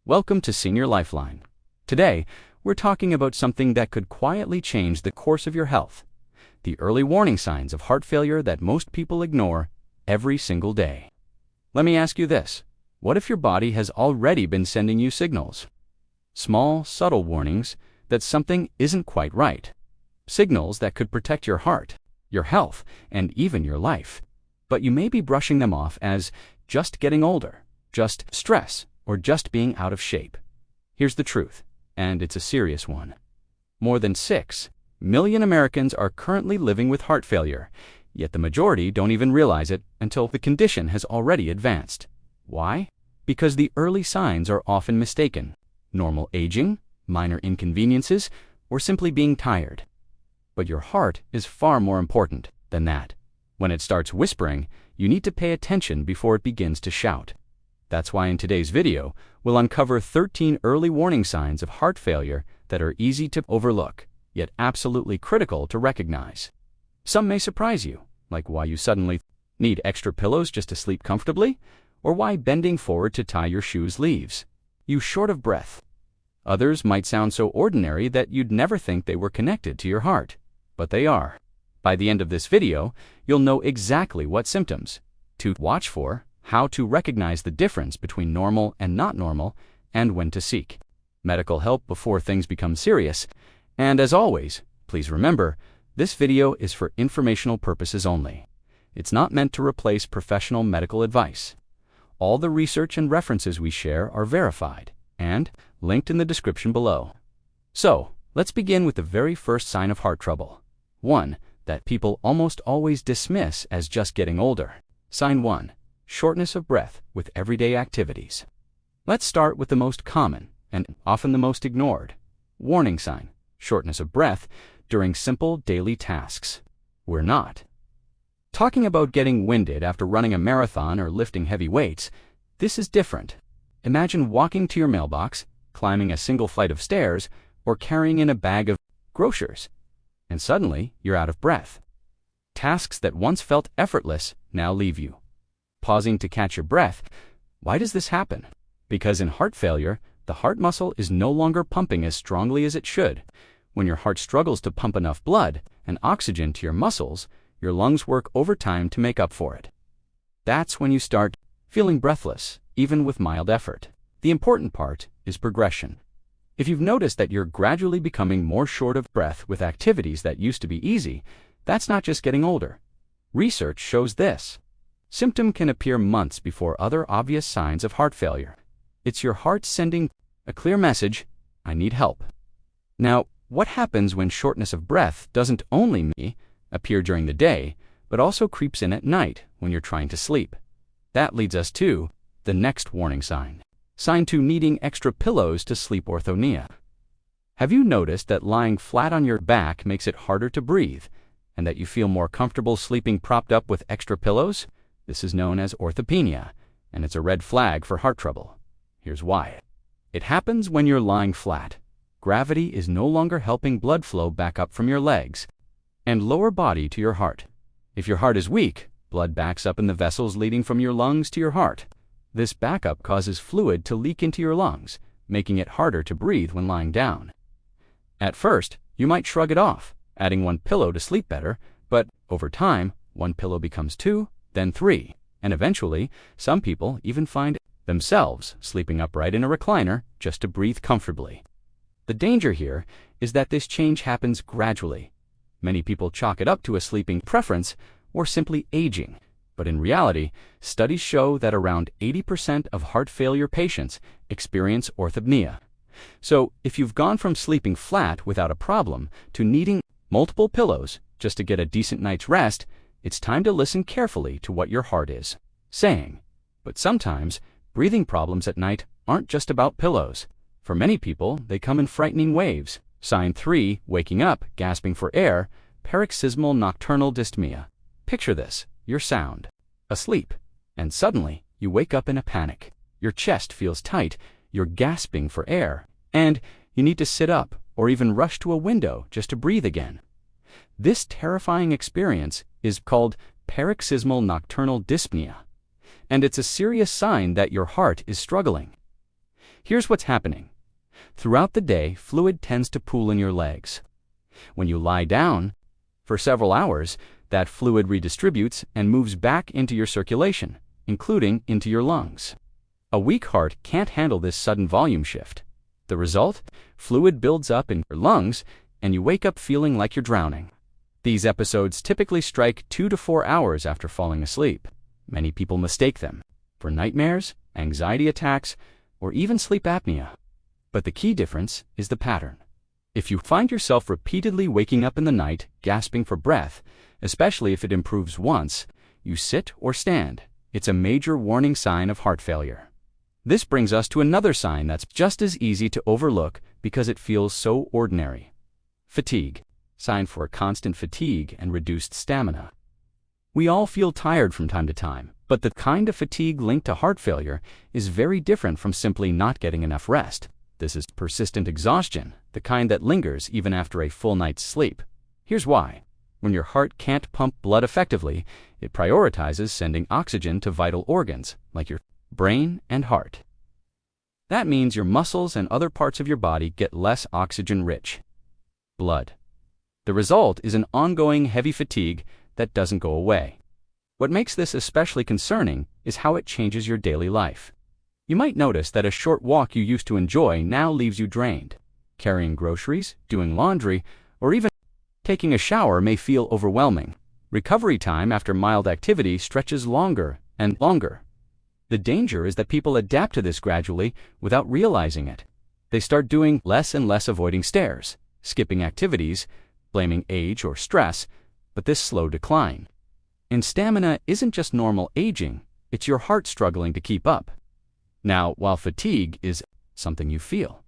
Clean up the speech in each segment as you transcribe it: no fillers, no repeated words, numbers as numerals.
Welcome to Senior Lifeline. Today, we're talking about something that could quietly change the course of your health. The early warning signs of heart failure that most people ignore every single day. Let me ask you this. What if your body has already been sending you signals? Small, subtle warnings that something isn't quite right. Signals that could protect your heart, your health, and even your life. But you may be brushing them off as just getting older, just stress, or just being out of shape. Here's the truth, and it's a serious one. More than 6 million Americans are currently living with heart failure, yet the majority don't even realize it until the condition has already advanced. Why? Because the early signs are often mistaken. Normal aging, minor inconveniences, or simply being tired. But your heart is far more important than that. When it starts whispering, you need to pay attention before it begins to shout. That's why in today's video, we'll uncover 13 early warning signs of heart failure that are easy to overlook, yet absolutely critical to recognize. Some may surprise you, like why you suddenly need extra pillows just to sleep comfortably, or why bending forward to tie your shoes leaves you short of breath. Others might sound so ordinary that you'd never think they were connected to your heart, but they are. By the end of this video, you'll know exactly what symptoms to watch for, how to recognize the difference between normal and not normal, and when to seek medical help before things become serious. And as always, please remember, this video is for informational purposes only. It's not meant to replace professional medical advice. All the research and references we share are verified and linked in the description below. So, let's begin with the very first sign of heart trouble. One that people almost always dismiss as just getting older. Sign 1. Shortness of breath with everyday activities. Let's start with the most common and often the most ignored warning sign: shortness of breath during simple daily tasks. We're not talking about getting winded after running a marathon or lifting heavy weights. This is different. Imagine walking to your mailbox, climbing a single flight of stairs, or carrying in a bag of groceries, and suddenly you're out of breath. Tasks that once felt effortless now leave you. Pausing to catch your breath. Why does this happen? Because in heart failure, the heart muscle is no longer pumping as strongly as it should. When your heart struggles to pump enough blood and oxygen to your muscles, your lungs work overtime to make up for it. That's when you start feeling breathless, even with mild effort. The important part is progression. If you've noticed that you're gradually becoming more short of breath with activities that used to be easy, that's not just getting older. Research shows this. Symptom can appear months before other obvious signs of heart failure. It's your heart sending a clear message: I need help. Now, what happens when shortness of breath doesn't only appear during the day, but also creeps in at night when you're trying to sleep? That leads us to the next warning sign. Sign 2: needing extra pillows to sleep. Orthopnea. Have you noticed that lying flat on your back makes it harder to breathe, and that you feel more comfortable sleeping propped up with extra pillows? This is known as orthopnea, and it's a red flag for heart trouble. Here's why. It happens when you're lying flat. Gravity is no longer helping blood flow back up from your legs and lower body to your heart. If your heart is weak, blood backs up in the vessels leading from your lungs to your heart. This backup causes fluid to leak into your lungs, making it harder to breathe when lying down. At first, you might shrug it off, adding 1 pillow to sleep better, but over time, 1 pillow becomes 2, then 3, and eventually, some people even find themselves sleeping upright in a recliner just to breathe comfortably. The danger here is that this change happens gradually. Many people chalk it up to a sleeping preference or simply aging, but in reality, studies show that around 80% of heart failure patients experience orthopnea. So, if you've gone from sleeping flat without a problem to needing multiple pillows just to get a decent night's rest, it's time to listen carefully to what your heart is saying. But sometimes, breathing problems at night aren't just about pillows. For many people, they come in frightening waves. Sign 3: waking up, gasping for air, paroxysmal nocturnal dyspnea. Picture this: you're sound asleep, and suddenly you wake up in a panic. Your chest feels tight, you're gasping for air, and you need to sit up or even rush to a window just to breathe again. This terrifying experience is called paroxysmal nocturnal dyspnea, and it's a serious sign that your heart is struggling. Here's what's happening. Throughout the day, fluid tends to pool in your legs. When you lie down for several hours, that fluid redistributes and moves back into your circulation, including into your lungs. A weak heart can't handle this sudden volume shift. The result? Fluid builds up in your lungs, and you wake up feeling like you're drowning. These episodes typically strike 2 to 4 hours after falling asleep. Many people mistake them for nightmares, anxiety attacks, or even sleep apnea. But the key difference is the pattern. If you find yourself repeatedly waking up in the night, gasping for breath, especially if it improves once, you sit or stand, it's a major warning sign of heart failure. This brings us to another sign that's just as easy to overlook because it feels so ordinary. Fatigue. Sign for constant fatigue and reduced stamina. We all feel tired from time to time, but the kind of fatigue linked to heart failure is very different from simply not getting enough rest. This is persistent exhaustion, the kind that lingers even after a full night's sleep. Here's why. When your heart can't pump blood effectively, it prioritizes sending oxygen to vital organs, like your brain and heart. That means your muscles and other parts of your body get less oxygen-rich blood. The result is an ongoing heavy fatigue that doesn't go away. What makes this especially concerning is how it changes your daily life. You might notice that a short walk you used to enjoy now leaves you drained. Carrying groceries, doing laundry, or even taking a shower may feel overwhelming. Recovery time after mild activity stretches longer and longer. The danger is that people adapt to this gradually without realizing it. They start doing less and less, avoiding stairs, skipping activities, blaming age or stress, but this slow decline in stamina isn't just normal aging, it's your heart struggling to keep up. Now, while fatigue is something you feel,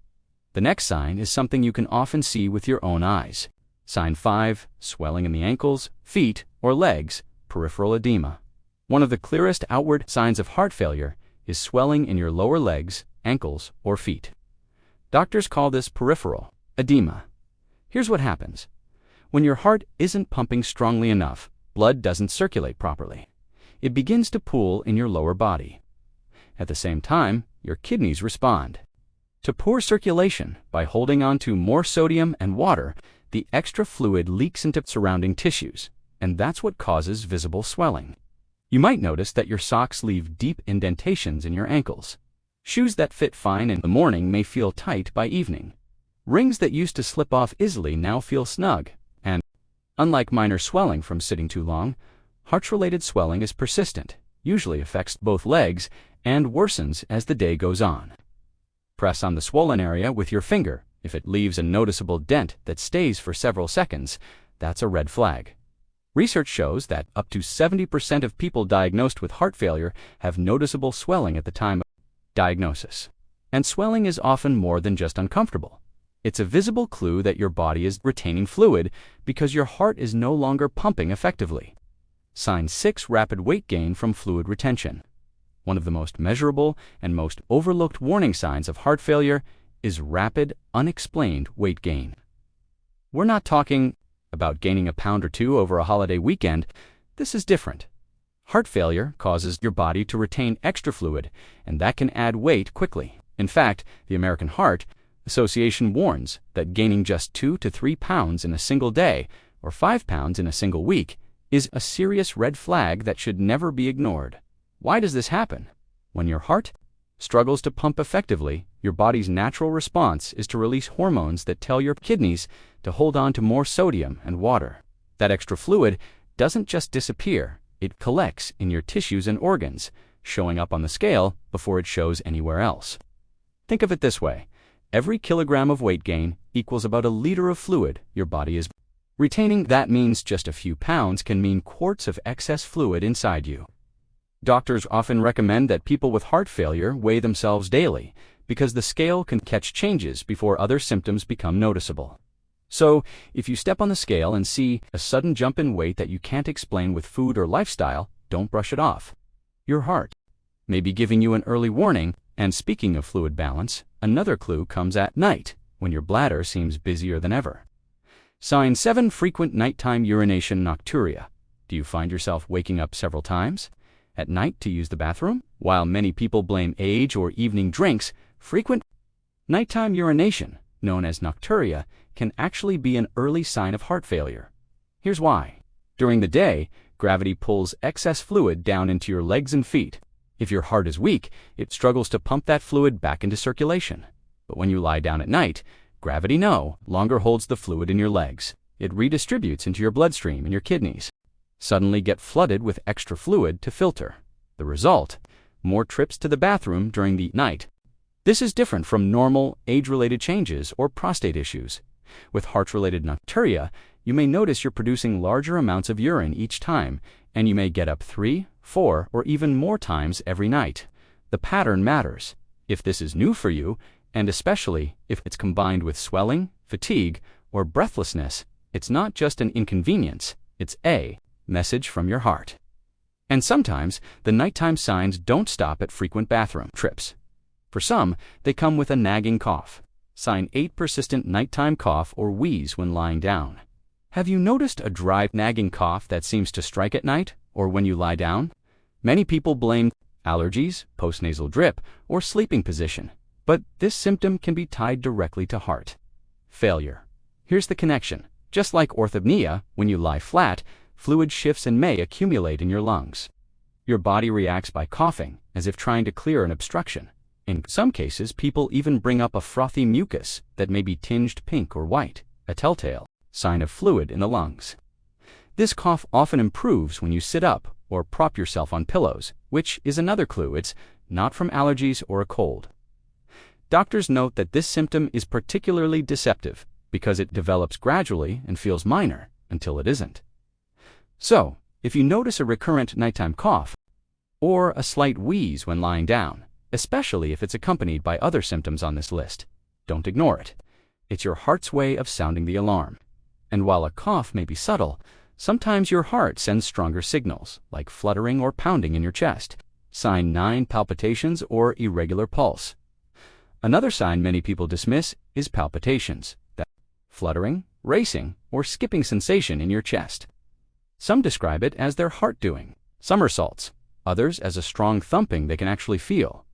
the next sign is something you can often see with your own eyes. Sign 5, swelling in the ankles, feet, or legs, peripheral edema. One of the clearest outward signs of heart failure is swelling in your lower legs, ankles, or feet. Doctors call this peripheral edema. Here's what happens. When your heart isn't pumping strongly enough, blood doesn't circulate properly. It begins to pool in your lower body. At the same time, your kidneys respond to poor circulation by holding on to more sodium and water. The extra fluid leaks into surrounding tissues, and that's what causes visible swelling. You might notice that your socks leave deep indentations in your ankles. Shoes that fit fine in the morning may feel tight by evening. Rings that used to slip off easily now feel snug. And, unlike minor swelling from sitting too long, heart-related swelling is persistent, usually affects both legs, and worsens as the day goes on. Press on the swollen area with your finger. If it leaves a noticeable dent that stays for several seconds, that's a red flag. Research shows that up to 70% of people diagnosed with heart failure have noticeable swelling at the time of diagnosis. And swelling is often more than just uncomfortable. It's a visible clue that your body is retaining fluid because your heart is no longer pumping effectively. Sign 6, rapid weight gain from fluid retention. One of the most measurable and most overlooked warning signs of heart failure is rapid, unexplained weight gain. We're not talking about gaining a pound or two over a holiday weekend. This is different. Heart failure causes your body to retain extra fluid, and that can add weight quickly. In fact, the American Heart Association warns that gaining just 2 to 3 pounds in a single day, or 5 pounds in a single week, is a serious red flag that should never be ignored. Why does this happen? When your heart struggles to pump effectively, your body's natural response is to release hormones that tell your kidneys to hold on to more sodium and water. That extra fluid doesn't just disappear, it collects in your tissues and organs, showing up on the scale before it shows anywhere else. Think of it this way. Every kilogram of weight gain equals about a liter of fluid your body is retaining. That means just a few pounds can mean quarts of excess fluid inside you. Doctors often recommend that people with heart failure weigh themselves daily because the scale can catch changes before other symptoms become noticeable. So, if you step on the scale and see a sudden jump in weight that you can't explain with food or lifestyle, don't brush it off. Your heart may be giving you an early warning. And speaking of fluid balance, another clue comes at night, when your bladder seems busier than ever. Sign 7, frequent nighttime urination nocturia. Do you find yourself waking up several times at night to use the bathroom? While many people blame age or evening drinks, Frequent nighttime urination, known as nocturia, can actually be an early sign of heart failure. Here's why. During the day, gravity pulls excess fluid down into your legs and feet. If your heart is weak, it struggles to pump that fluid back into circulation. But when you lie down at night, gravity no longer holds the fluid in your legs. It redistributes into your bloodstream and your kidneys. Suddenly get flooded with extra fluid to filter. The result? More trips to the bathroom during the night. This is different from normal age-related changes or prostate issues. With heart-related nocturia, you may notice you're producing larger amounts of urine each time, and you may get up 3, 4, or even more times every night. The pattern matters. If this is new for you, and especially if it's combined with swelling, fatigue, or breathlessness, it's not just an inconvenience, it's a message from your heart. And sometimes, the nighttime signs don't stop at frequent bathroom trips. For some, they come with a nagging cough. Sign 8: persistent nighttime cough or wheeze when lying down. Have you noticed a dry, nagging cough that seems to strike at night or when you lie down? Many people blame allergies, postnasal drip, or sleeping position, but this symptom can be tied directly to heart failure. Here's the connection. Just like orthopnea, when you lie flat, fluid shifts and may accumulate in your lungs. Your body reacts by coughing, as if trying to clear an obstruction. In some cases, people even bring up a frothy mucus that may be tinged pink or white, a telltale sign of fluid in the lungs. This cough often improves when you sit up or prop yourself on pillows, which is another clue it's not from allergies or a cold. Doctors note that this symptom is particularly deceptive because it develops gradually and feels minor until it isn't. So, if you notice a recurrent nighttime cough or a slight wheeze when lying down, especially if it's accompanied by other symptoms on this list, don't ignore it. It's your heart's way of sounding the alarm. And while a cough may be subtle, sometimes your heart sends stronger signals, like fluttering or pounding in your chest. Sign 9: palpitations or irregular pulse. Another sign many people dismiss is palpitations, that fluttering, racing, or skipping sensation in your chest. Some describe it as their heart doing somersaults, others as a strong thumping they can actually feel.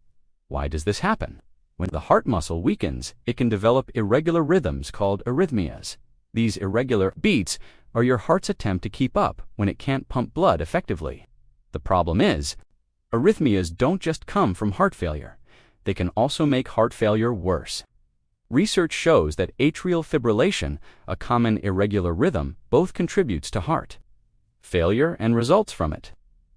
Why does this happen? When the heart muscle weakens, it can develop irregular rhythms called arrhythmias. These irregular beats are your heart's attempt to keep up when it can't pump blood effectively. The problem is, arrhythmias don't just come from heart failure. They can also make heart failure worse. Research shows that atrial fibrillation, a common irregular rhythm, both contributes to heart failure and results from it.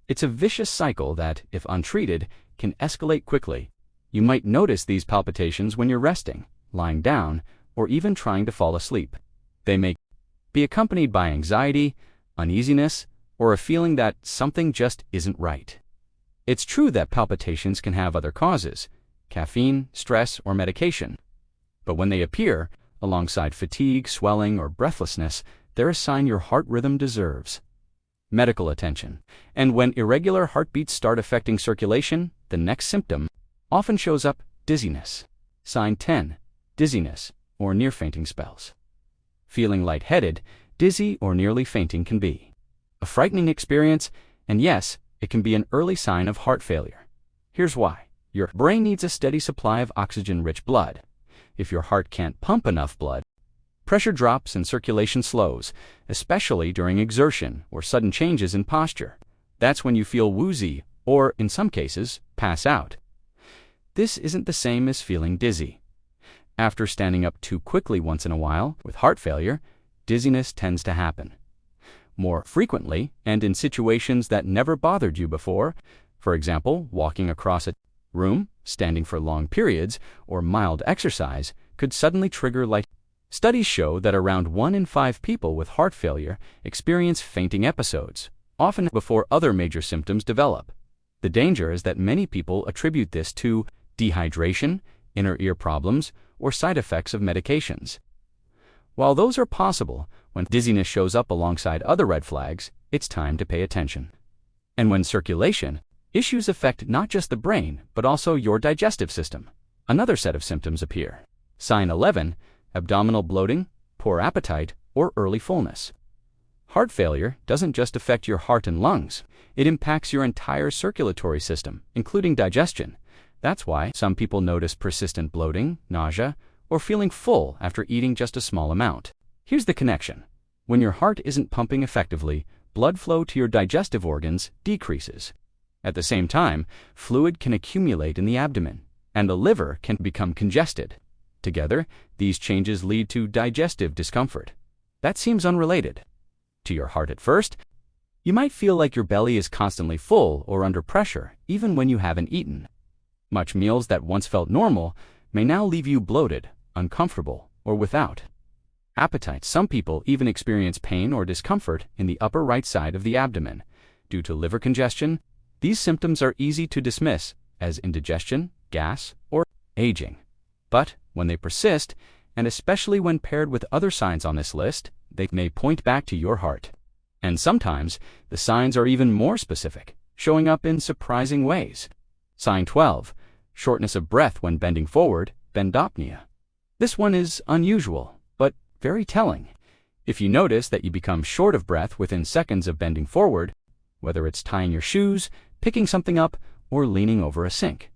It's a vicious cycle that, if untreated, can escalate quickly. You might notice these palpitations when you're resting, lying down, or even trying to fall asleep. They may be accompanied by anxiety, uneasiness, or a feeling that something just isn't right. It's true that palpitations can have other causes, caffeine, stress, or medication. But when they appear, alongside fatigue, swelling, or breathlessness, they're a sign your heart rhythm deserves medical attention. And when irregular heartbeats start affecting circulation, the next symptom often shows up: dizziness. Sign 10: dizziness, or near fainting spells. Feeling lightheaded, dizzy, or nearly fainting can be a frightening experience, and yes, it can be an early sign of heart failure. Here's why. Your brain needs a steady supply of oxygen-rich blood. If your heart can't pump enough blood, pressure drops and circulation slows, especially during exertion or sudden changes in posture. That's when you feel woozy or, in some cases, pass out. This isn't the same as feeling dizzy. After standing up too quickly once in a while, with heart failure, dizziness tends to happen more frequently and in situations that never bothered you before. For example, walking across a room, standing for long periods, or mild exercise could suddenly trigger light. Studies show that around 1 in 5 people with heart failure experience fainting episodes, often before other major symptoms develop. The danger is that many people attribute this to dehydration, inner ear problems, or side effects of medications. While those are possible, when dizziness shows up alongside other red flags, it's time to pay attention. And when circulation issues affect not just the brain, but also your digestive system, another set of symptoms appear. Sign 11: abdominal bloating, poor appetite, or early fullness. Heart failure doesn't just affect your heart and lungs. It impacts your entire circulatory system, including digestion. That's why some people notice persistent bloating, nausea, or feeling full after eating just a small amount. Here's the connection. When your heart isn't pumping effectively, blood flow to your digestive organs decreases. At the same time, fluid can accumulate in the abdomen, and the liver can become congested. Together, these changes lead to digestive discomfort. That seems unrelated to your heart at first. You might feel like your belly is constantly full or under pressure, even when you haven't eaten. Much meals that once felt normal may now leave you bloated, uncomfortable, or without appetite. Some people even experience pain or discomfort in the upper right side of the abdomen due to liver congestion. These symptoms are easy to dismiss as indigestion, gas, or aging. But when they persist, and especially when paired with other signs on this list, they may point back to your heart. And sometimes, the signs are even more specific, showing up in surprising ways. Sign 12, shortness of breath when bending forward, bendopnea. This one is unusual, but very telling. If you notice that you become short of breath within seconds of bending forward, whether it's tying your shoes, picking something up, or leaning over a sink,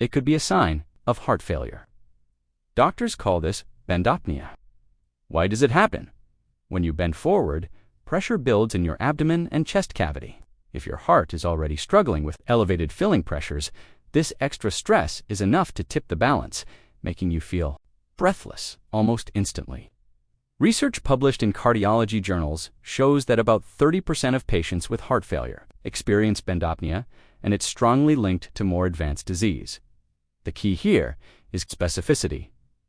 it could be a sign of heart failure. Doctors call this bendopnea. Why does it happen? When you bend forward, pressure builds in your abdomen and chest cavity. If your heart is already struggling with elevated filling pressures, this extra stress is enough to tip the balance, making you feel breathless almost instantly. Research published in cardiology journals shows that about 30% of patients with heart failure experience bendopnea, and it's strongly linked to more advanced disease. The key here is specificity.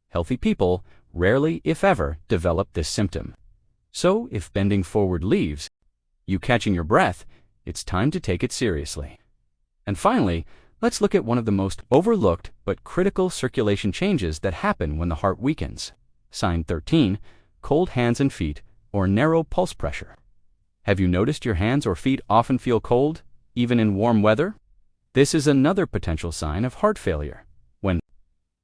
Healthy people rarely, if ever, develop this symptom. So, if bending forward leaves you catching your breath, it's time to take it seriously. And finally, let's look at one of the most overlooked but critical circulation changes that happen when the heart weakens. Sign 13, cold hands and feet, or narrow pulse pressure. Have you noticed your hands or feet often feel cold, even in warm weather? This is another potential sign of heart failure. When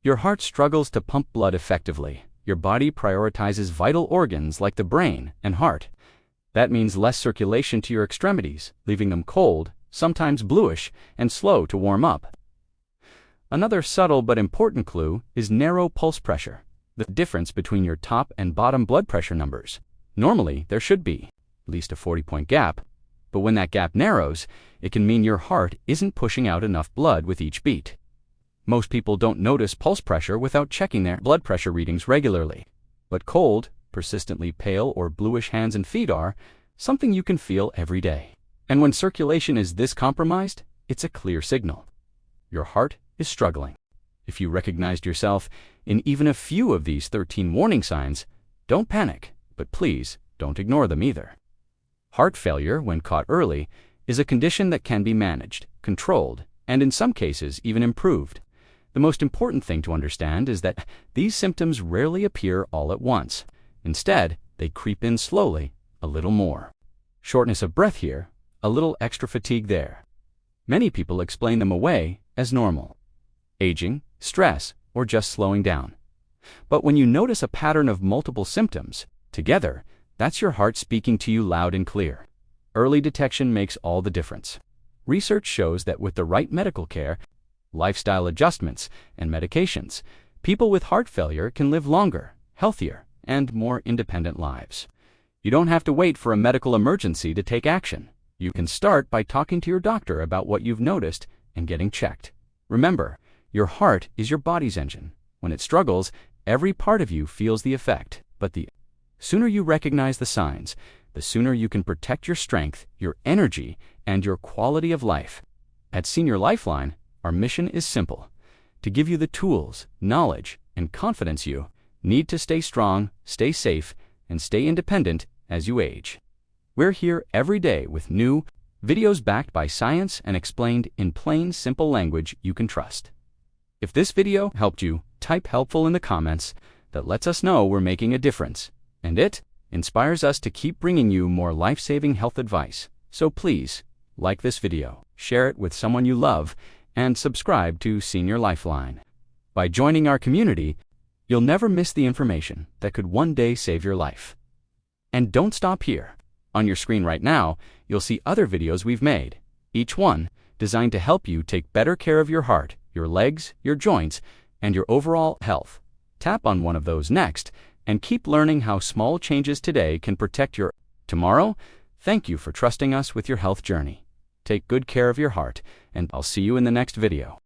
your heart struggles to pump blood effectively, your body prioritizes vital organs like the brain and heart. That means less circulation to your extremities, leaving them cold, sometimes bluish, and slow to warm up. Another subtle but important clue is narrow pulse pressure, the difference between your top and bottom blood pressure numbers. Normally, there should be at least a 40-point gap, but when that gap narrows, it can mean your heart isn't pushing out enough blood with each beat. Most people don't notice pulse pressure without checking their blood pressure readings regularly, but cold, persistently pale or bluish hands and feet are something you can feel every day. And when circulation is this compromised, it's a clear signal. Your heart is struggling. If you recognized yourself in even a few of these 13 warning signs, don't panic, but please don't ignore them either. Heart failure, when caught early, is a condition that can be managed, controlled, and in some cases even improved. The most important thing to understand is that these symptoms rarely appear all at once. Instead, they creep in slowly, a little more. Shortness of breath here, a little extra fatigue there. Many people explain them away as normal. Aging, stress, or just slowing down. But when you notice a pattern of multiple symptoms together, that's your heart speaking to you loud and clear. Early detection makes all the difference. Research shows that with the right medical care, lifestyle adjustments, and medications, people with heart failure can live longer, healthier, and more independent lives. You don't have to wait for a medical emergency to take action. You can start by talking to your doctor about what you've noticed and getting checked. Remember, your heart is your body's engine. When it struggles, every part of you feels the effect. But the sooner you recognize the signs, the sooner you can protect your strength, your energy, and your quality of life. At Senior Lifeline, our mission is simple: to give you the tools, knowledge, and confidence you need to stay strong, stay safe, and stay independent as you age. We're here every day with new videos backed by science and explained in plain, simple language you can trust. If this video helped you, type helpful in the comments. That lets us know we're making a difference, and it inspires us to keep bringing you more life-saving health advice. So please, like this video, share it with someone you love, and subscribe to Senior Lifeline. By joining our community, you'll never miss the information that could one day save your life. And don't stop here. On your screen right now, you'll see other videos we've made, each one designed to help you take better care of your heart your legs, your joints, and your overall health. Tap on one of those next, and keep learning how small changes today can protect your tomorrow. Thank you for trusting us with your health journey. Take good care of your heart, and I'll see you in the next video.